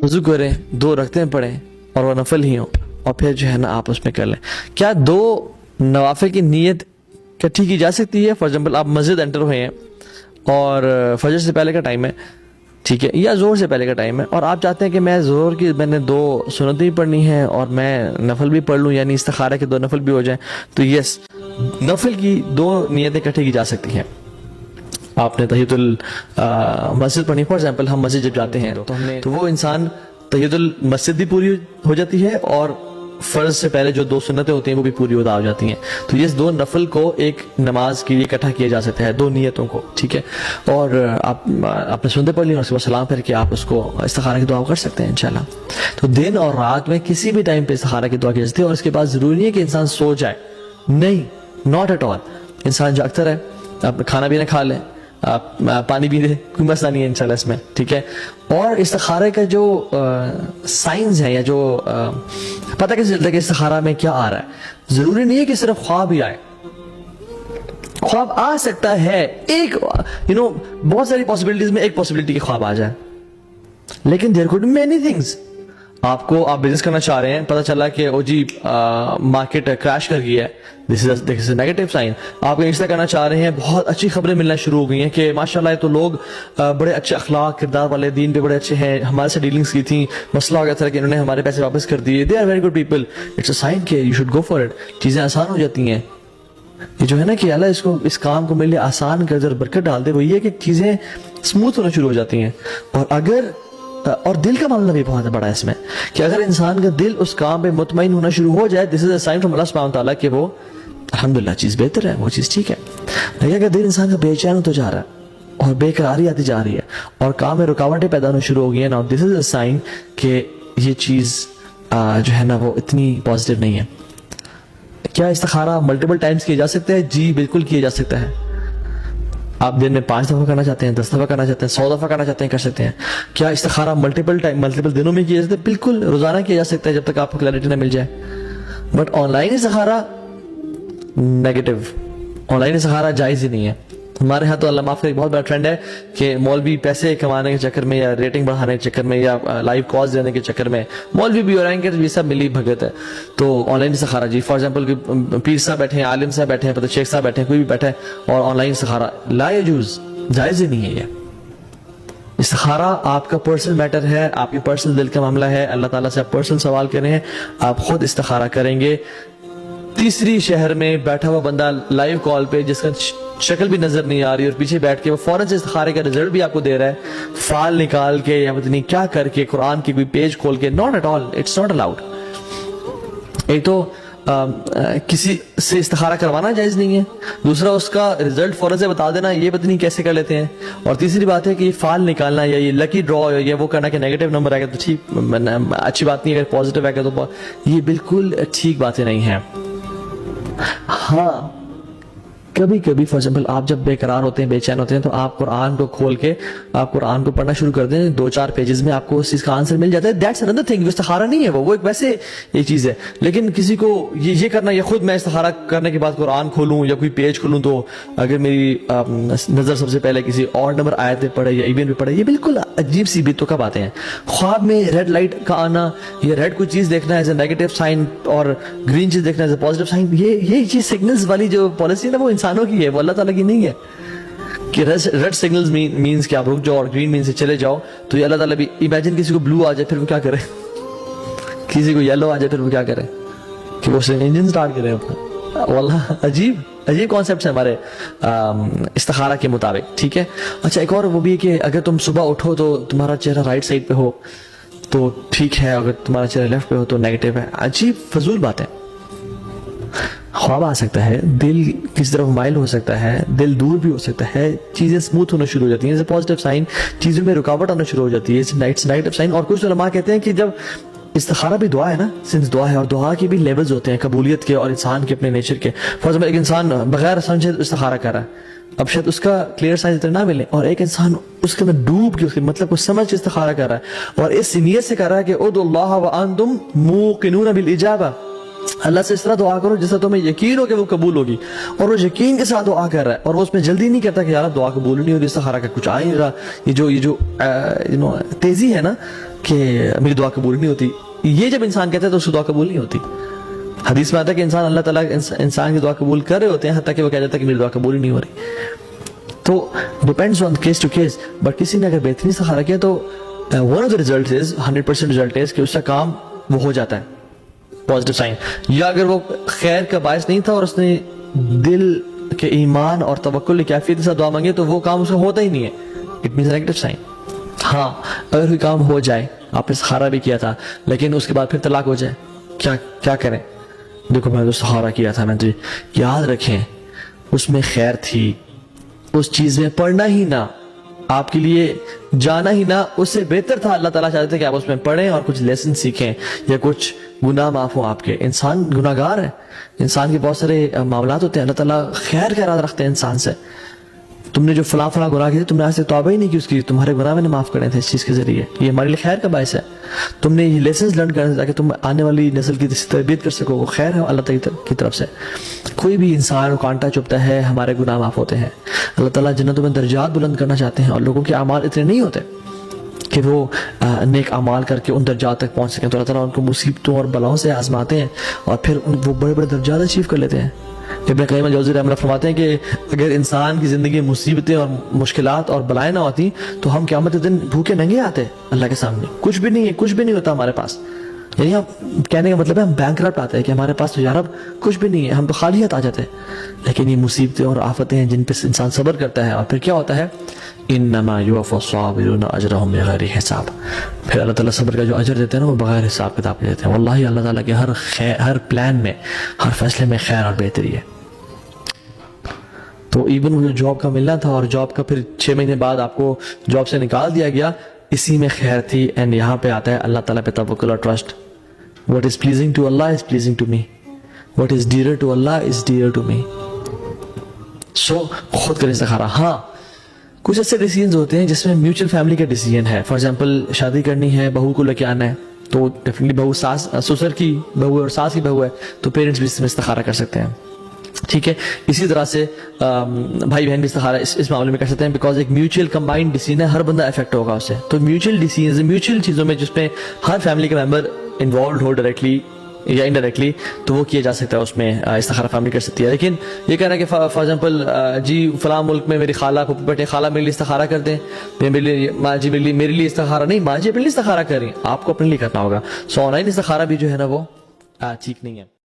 वजू करें, 2 रकतें पढ़ें और वो नफल ही हो, और फिर जो है ना आप उसमें कर लें। क्या 2 नवाफिल की नीयत इकट्ठी की जा सकती है? फॉर एग्जाम्पल आप मस्जिद एंटर हुए हैं और फजर से पहले का टाइम है, ठीक है, या जोहर से पहले का टाइम है, और आप चाहते हैं कि मैं जोहर की मैंने 2 सुन्नतें भी पढ़नी है और मैं नफल भी पढ़ लूँ, यानी इस्तिखारा के 2 नफल भी हो जाएं, तो यस, नफल की 2 नीयतें इकट्ठी की जा सकती हैं। आपने तहियतुल मस्जिद पढ़नी, फॉर एग्जाम्पल हम मस्जिद जब जाते हैं तो वो इंसान तहियतुल मस्जिद भी पूरी हो जाती है और फर्ज से पहले जो 2 सुन्नतें होती हैं वो भी पूरी हो जाती हैं। तो ये 2 नफल को एक नमाज के लिए इकट्ठा किया जा सकता है, 2 नियतों को, ठीक है। और आपने सुनते पढ़ ली और उसके बाद सलाम फिर के आप उसको इस्तिखारा की दुआ कर सकते हैं इंशाल्लाह। तो दिन और रात में किसी भी टाइम पे इस्तिखारा की दुआ की जाती है। और इसके बाद जरूरी नहीं है कि इंसान सो जाए, नहीं, नॉट एट ऑल। इंसान जागता रहे, आप खाना भी ना खा लें, आप पानी भी दे, कोई मसला नहीं है इंशाल्लाह इसमें, ठीक है। और इस्तिखारे का जो साइंस है या जो पता कैसे चलता है कि इस्तिखारा में क्या आ रहा है, जरूरी नहीं है कि सिर्फ ख्वाब ही आए, ख्वाब आ सकता है, एक बहुत सारी पॉसिबिलिटीज में एक पॉसिबिलिटी की ख्वाब आ जाए, लेकिन there could be many things. आप बिजनेस करना चाह रहे हैं, पता चला कि ओ जी मार्केट क्रैश कर गई है, दिस इज नेगेटिव साइन। आप रिश्ता करना चाह रहे हैं, बहुत अच्छी खबरें मिलना शुरू हो गई हैं कि माशाल्लाह तो लोग बड़े अच्छे अखलाक किरदार वाले, दीन पे बड़े अच्छे हैं, हमारे से डीलिंग्स की थी, मसला हो गया था कि इन्होंने हमारे पैसे वापस कर दिए, they are very good people, it's a sign कि you should go for it. चीजें आसान हो जाती हैं। ये जो है ना कि अल्लाह इसको इस काम को मेरे लिए आसान कर दे, बरकत डाल दे, वो ये कि चीजें स्मूथ होना शुरू हो जाती हैं। और दिल का मामला भी बहुत बड़ा है इसमें, कि अगर इंसान का दिल उस काम पे मुतमईन होना शुरू हो जाए, this is a sign from अल्लाह सुब्हानहू व तआला कि वो अल्हम्दुलिल्लाह चीज बेहतर है, वो चीज ठीक है। लेकिन अगर दिल इंसान का बेचैन होता जा रहा है और बेकरारी आती जा रही है और काम में रुकावटें पैदा होना शुरू हो गई है ना, दिस इज अ साइन कि ये चीज जो है ना वो इतनी पॉजिटिव नहीं है। क्या इस्तिखारा मल्टीपल टाइम्स किया जा सकता है? जी बिल्कुल किया जा सकता है। आप दिन में 5 दफा करना चाहते हैं, 10 दफा करना चाहते हैं, 100 दफा करना चाहते हैं, कर सकते हैं। क्या इस्तिखारा मल्टीपल दिनों में किया जा सकता है? बिल्कुल, रोजाना किया जा सकता है जब तक आपको क्लैरिटी ना मिल जाए। बट ऑनलाइन इस्तिखारा नेगेटिव, ऑनलाइन इस्तिखारा जायज ही नहीं है। हमारे यहाँ तो अल्लाह माफ करे एक बहुत बड़ा ट्रेंड है कि मौलवी पैसे कमाने के चक्कर में या रेटिंग बढ़ाने के चक्कर में या लाइव कॉल्स देने के चक्कर में मौलवी भी हो रहे हैं, ये सब मिली भगत है। तो ऑनलाइन इस्तिखारा जी, फॉर एग्जांपल पीर साहब बैठे हैं, आलिम साहब बैठे हैं, पता शेख साहब बैठे हैं, कोई भी बैठा है और ऑनलाइन इस्तिखारा ला यजूज, जायज ही नहीं है। ये इस्तिखारा आपका पर्सनल मैटर है, आपके पर्सनल दिल का मामला है, अल्लाह ताला से आप पर्सनल सवाल कर रहे हैं, आप खुद इस्तिखारा करेंगे। तीसरी शहर में बैठा हुआ बंदा लाइव कॉल पे जिसका शक्ल भी नजर नहीं आ रही और पीछे बैठ के वो फौरन से इस्तिखारे का रिजल्ट भी आपको दे रहा है, फाल निकाल के या पता नहीं क्या करके, कुरान की कोई पेज खोल के, not at all, it's not allowed. एक तो किसी से इस्तिखारा करवाना जायज नहीं है, दूसरा उसका रिजल्ट फौरन से बता देना, ये पता नहीं कैसे कर लेते हैं, और तीसरी बात है कि फाल निकालना या ये लकी ड्रॉ या वो करना कि नेगेटिव नंबर आएगा तो ठीक, अच्छी बात नहीं है, अगर पॉजिटिव आएगा तो ये बिल्कुल ठीक बातें नहीं है। हाँ, कभी कभी फॉर एग्जाम्पल आप जब बेकरार होते हैं, बेचैन होते हैं, तो आप कुरान को खोल के आप कुरान को पढ़ना शुरू कर दें, 2-4 पेजेस में आपको उस चीज का आंसर मिल जाता है। दैट्स अनदर थिंग, इस्तिखारा नहीं है वो एक वैसे एक चीज है। लेकिन किसी को ये करना, या खुद मैं इस्तिखारा करने के बाद कुरान खोलूं या कोई पेज खोलूं तो अगर मेरी नजर सबसे पहले किसी और नंबर आयत पढ़े या इवेंट पे पढ़े, ये बिल्कुल अजीब सी बीतों का बातें हैं। ख्वाब में रेड लाइट का आना या रेड कोई चीज देखना एज ए नेगेटिव साइन और ग्रीन चीज देखना एज ए पॉजिटिव साइन, ये सिग्नल्स वाली जो पॉलिसी है ना, वो इंसानों की है, वो अल्लाह ताला की नहीं है। कि रेड सिग्नल्स मींस कि आप रुक जाओ और ग्रीन मीन से चले जाओ, तो ये अल्लाह ताला भी, इमेजिन किसी को ब्लू आ जाए फिर वो क्या करे, किसी को येलो आ जाए फिर वो क्या करे, कि वो इंजन स्टार्ट करे अपना। वल्लाह अजीब कॉन्सेप्ट है हमारे इस्तिखारा के मुताबिक, ठीक है। अच्छा, एक और वो भी है कि अगर तुम सुबह उठो तो तुम्हारा चेहरा राइट साइड पे हो तो ठीक है, अगर तुम्हारा चेहरा लेफ्ट पे हो तो नेगेटिव है। अजीब फजूल बात है। ख्वाब आ सकता है, दिल किसी तरफ माइल हो सकता है, दिल दूर भी हो सकता है, चीजें स्मूथ होना शुरू हो जाती हैं, पॉजिटिव साइन, चीजों में रुकावट आना शुरू हो जाती है, नेगेटिव साइन। और कुछ उलमा कहते हैं कि जब इस्तिखारा भी दुआ है ना, सिंस दुआ है, और दुआ के भी लेवल्स होते हैं कबूलियत के और इंसान के अपने नेचर के। फॉर एग्जाम्पल एक इंसान बगैर समझे इस्तिखारा कर रहा है, अब शायद उसका क्लियर साइन इतना ना मिले, और एक इंसान उसके अंदर डूब के उसके मतलब को समझ के इस्तिखारा कर रहा है और इस नीयत से कर रहा है कि उदुल्लाह व अंतुम मूकिनून बिल इजाबा, अल्लाह से इस तरह दुआ करो जिससे तुम्हें यकीन हो कि वो कबूल होगी, और वो यकीन के साथ दुआ कर रहा है और वो उसमें जल्दी नहीं करता कि यार दुआ कबूल नहीं होगी, इस्तिखारा का कुछ आ ही नहीं रहा। ये जो तेजी है ना, کہ میری دعا قبول نہیں ہوتی. یہ جب انسان کہتا ہے تو اس کی دعا قبول نہیں ہوتی. حدیث میں آتا ہے کہ انسان اللہ تعالیٰ انسان کی دعا قبول کر رہے ہوتے ہیں حتیٰ کہ وہ کہہ جاتا ہے کہ میری دعا قبول ہی نہیں ہو رہی. تو depends on case to case. But کسی نے اگر بہترین استخارہ کیا تو one of the result is 100% result is کہ اس کا کام وہ ہو جاتا ہے, پازیٹیو سائن. یا اگر وہ خیر کا باعث نہیں تھا اور اس نے دل کے ایمان اور توکل کی کیفیت کے ساتھ دعا مانگی تو وہ کام اس کا ہوتا ہی نہیں ہے, اٹ مینز نیگیٹو سائن. ہاں اگر کوئی کام ہو جائے, آپ نے استخارہ بھی کیا تھا لیکن اس کے بعد پھر طلاق ہو جائے, کیا کریں؟ دیکھو میں نے استخارہ کیا تھا, میں نے یاد رکھیں اس میں خیر تھی, اس چیز میں پڑھنا ہی نہ, آپ کے لیے جانا ہی نہ, اس سے بہتر تھا. اللہ تعالیٰ چاہتے تھے کہ آپ اس میں پڑھیں اور کچھ لیسن سیکھیں یا کچھ گناہ معاف ہوں آپ کے. انسان گناہ گار ہے, انسان کے بہت سارے معاملات ہوتے ہیں, اللہ تعالیٰ خیر کا ارادہ رکھتے ہیں انسان سے. تم نے جو فلاں گناہ کیے تم نے آج سے توبہ ہی نہیں کی اس کی, تمہارے گناہ میں نے معاف کرے تھے اس چیز کے ذریعے, یہ ہمارے لیے خیر کا باعث ہے. تم نے یہ لیسنز لرن کرنے تاکہ تم آنے والی نسل کی تربیت کر سکو, وہ خیر ہے اللہ تعالیٰ کی طرف سے. کوئی بھی انسان کانٹا چبھتا ہے, ہمارے گناہ معاف ہوتے ہیں. اللہ تعالیٰ جنتوں میں درجات بلند کرنا چاہتے ہیں اور لوگوں کے اعمال اتنے نہیں ہوتے کہ وہ نیک اعمال کر کے ان درجات تک پہنچ سکیں, تو اللہ تعالیٰ ان کو مصیبتوں اور بلاؤں سے آزماتے ہیں اور پھر وہ بڑے بڑے درجات اچیو کر لیتے ہیں. ابن قیم الجوزی رحمہ اللہ فرماتے ہیں کہ اگر انسان کی زندگی میں مصیبتیں اور مشکلات اور بلائیں نہ ہوتی تو ہم قیامت کے دن بھوکے ننگے آتے اللہ کے سامنے, کچھ بھی نہیں ہے, کچھ بھی نہیں ہوتا ہمارے پاس. یعنی ہم کہنے کا مطلب ہے ہم بینکرپٹ آتے ہیں کہ ہمارے پاس تو یار اب کچھ بھی نہیں ہے, ہم تو خالی ہاتھ آ جاتے ہیں. لیکن یہ مصیبتیں اور آفتیں ہیں جن پہ انسان صبر کرتا ہے اور پھر کیا ہوتا ہے, انما یوفی الصابرون اجرهم بغیر حساب. پھر اللہ تعالیٰ صبر کا جو اجر دیتے ہیں نا وہ بغیر حساب کتاب دیتے ہیں. واللہ اللہ تعالیٰ کے ہر پلان میں, ہر فیصلے میں خیر اور بہتری ہے. تو ایون مجھے جاب کا ملنا تھا اور جاب کا پھر 6 مہینے بعد آپ کو جاب سے نکال دیا گیا, اسی میں خیر تھی. اینڈ یہاں پہ آتا ہے اللہ تعالیٰ پہ توکل اور trust. What is pleasing to Allah is pleasing to me. What is dearer to Allah is dearer to me. So خود کریں استخارہ. ہاں کچھ ایسے ڈیسیجنز ہوتے ہیں جس میں میوچل فیملی کا ڈیسیجن ہے. فار ایگزامپل شادی کرنی ہے, بہو کو لے کے آنا ہے, تو ڈیفینیٹلی بہو سسر کی بہو ہے اور ساس کی بہو ہے تو پیرنٹس بھی اس میں استخارہ کر سکتے ہیں. ٹھیک ہے, اسی طرح سے بھائی بہن بھی استخارہ اس معاملے میں کر سکتے ہیں, بیکاز ایک میوچل کمبائنڈ ڈیسیجن ہے, ہر بندہ افیکٹ ہوگا اس سے. تو میوچل ڈیسیجن, میوچل چیزوں میں جس میں ہر فیملی کا ممبر انوالوڈ ہو ڈائریکٹلی یا انڈائریکٹلی, تو وہ کیا جا سکتا ہے, اس میں استخارہ فیملی کر سکتی ہے. لیکن یہ کہنا کہ فار ایگزامپل جی فلاں ملک میں میری خالہ پھپھی بیٹے, خالہ میرے لیے استخارہ کر دیں, میرے لیے ماں جی میرے لیے استخارہ نہیں, ماں جی اپنے لیے استخارہ کر رہی ہیں, آپ کو اپنے لیے کرنا ہوگا. سو آن لائن استخارہ بھی جو ہے نا وہ ٹھیک نہیں ہے.